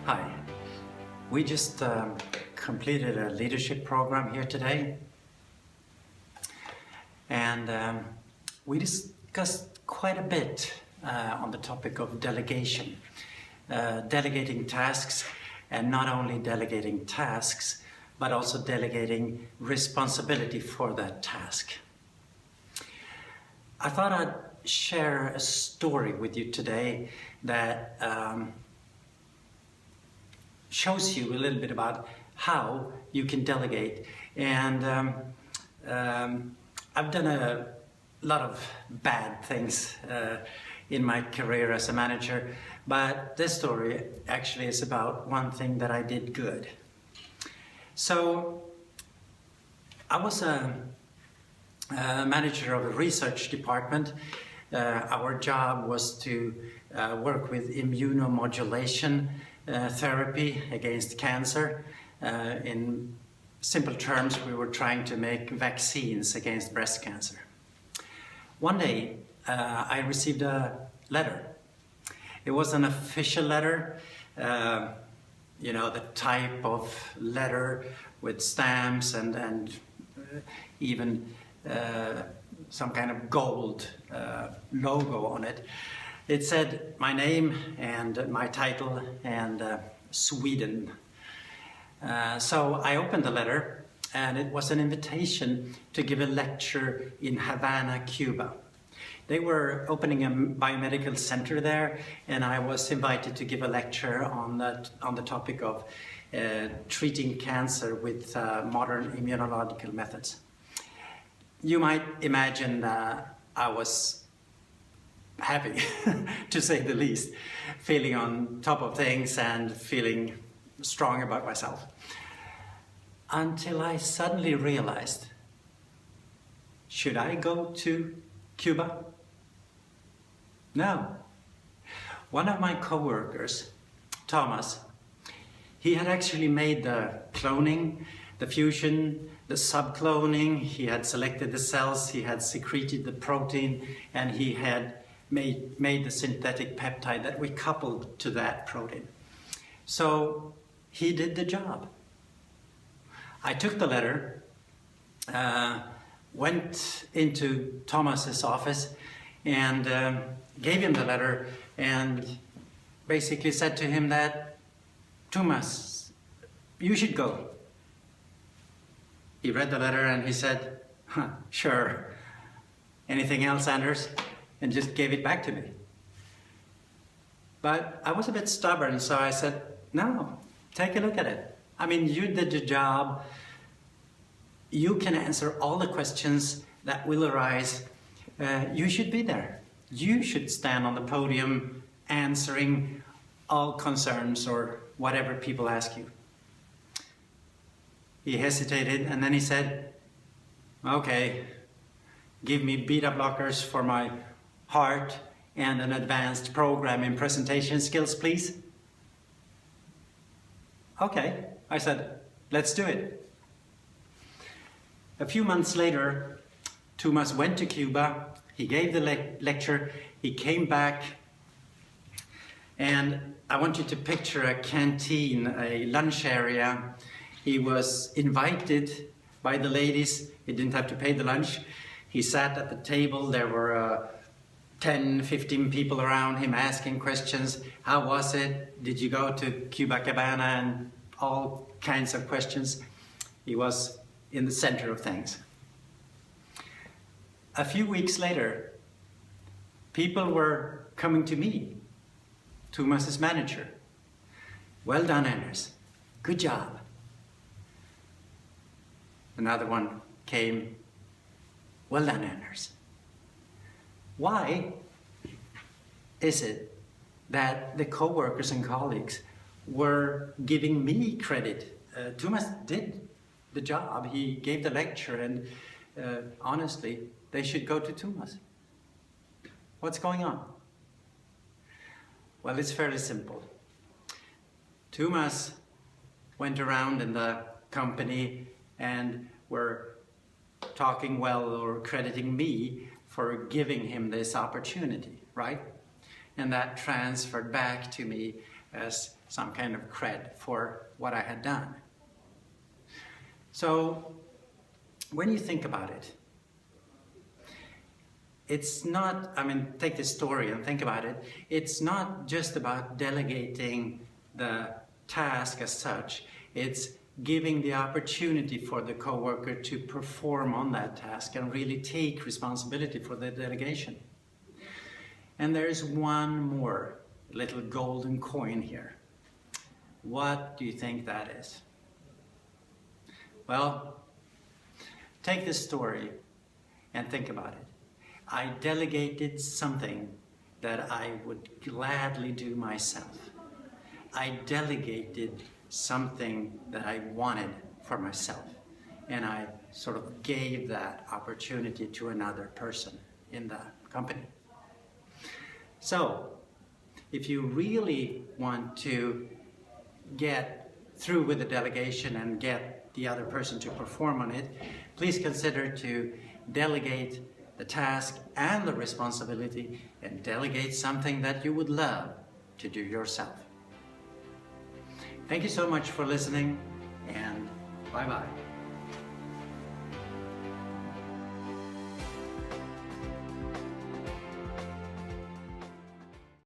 Hi, we just completed a leadership program here today, and we discussed quite a bit on the topic of delegation, delegating tasks, and not only delegating tasks, but also delegating responsibility for that task. I thought I'd share a story with you today that shows you a little bit about how you can delegate. And I've done a lot of bad things in my career as a manager, but this story actually is about one thing that I did good. So I was a manager of a research department. Our job was to work with immunomodulation therapy against cancer. In simple terms, we were trying to make vaccines against breast cancer. One day, I received a letter. It was an official letter, you know, the type of letter with stamps and even some kind of gold logo on it. It said my name and my title and Sweden. So I opened the letter, and it was an invitation to give a lecture in Havana, Cuba. They were opening a biomedical center there, and I was invited to give a lecture on the topic of treating cancer with modern immunological methods. You might imagine I was happy, to say the least, feeling on top of things and feeling strong about myself. Until I suddenly realized, should I go to Cuba? No. One of my co-workers, Thomas, he had actually made the cloning, the fusion, the subcloning. He had selected the cells, he had secreted the protein, and he had made the synthetic peptide that we coupled to that protein. So he did the job. I took the letter, went into Thomas's office and gave him the letter and basically said to him that, Thomas, you should go. He read the letter and he said, sure. Anything else, Anders? And just gave it back to me. But I was a bit stubborn, so I said, no, take a look at it. I mean, you did the job. You can answer all the questions that will arise. You should be there. You should stand on the podium answering all concerns or whatever people ask you. He hesitated, and then he said, okay, give me beta blockers for my heart and an advanced program in presentation skills, please. Okay, I said, let's do it. A few months later, Thomas went to Cuba, he gave the lecture, he came back, and I want you to picture a canteen, a lunch area. He was invited by the ladies, he didn't have to pay the lunch. He sat at the table, there were 10, 15 people around him asking questions. How was it? Did you go to Cuba Cabana? And all kinds of questions. He was in the center of things. A few weeks later, people were coming to me, Thomas's manager. Well done, Anders. Good job. Another one came. Well done, Anders. Why is it that the co-workers and colleagues were giving me credit? Thomas did the job, he gave the lecture, and honestly, they should go to Thomas. What's going on? Well, it's fairly simple. Thomas went around in the company and were talking well or crediting me for giving him this opportunity, right? And that transferred back to me as some kind of cred for what I had done. So when you think about it, it's not, take this story and think about it. It's not just about delegating the task as such. It's giving the opportunity for the coworker to perform on that task and really take responsibility for the delegation. And there's one more little golden coin here. What do you think that is? Well, take this story and think about it. I delegated something that I would gladly do myself. I delegated something that I wanted for myself, and I sort of gave that opportunity to another person in the company. So, if you really want to get through with the delegation and get the other person to perform on it, please consider to delegate the task and the responsibility, and delegate something that you would love to do yourself. Thank you so much for listening, and bye-bye.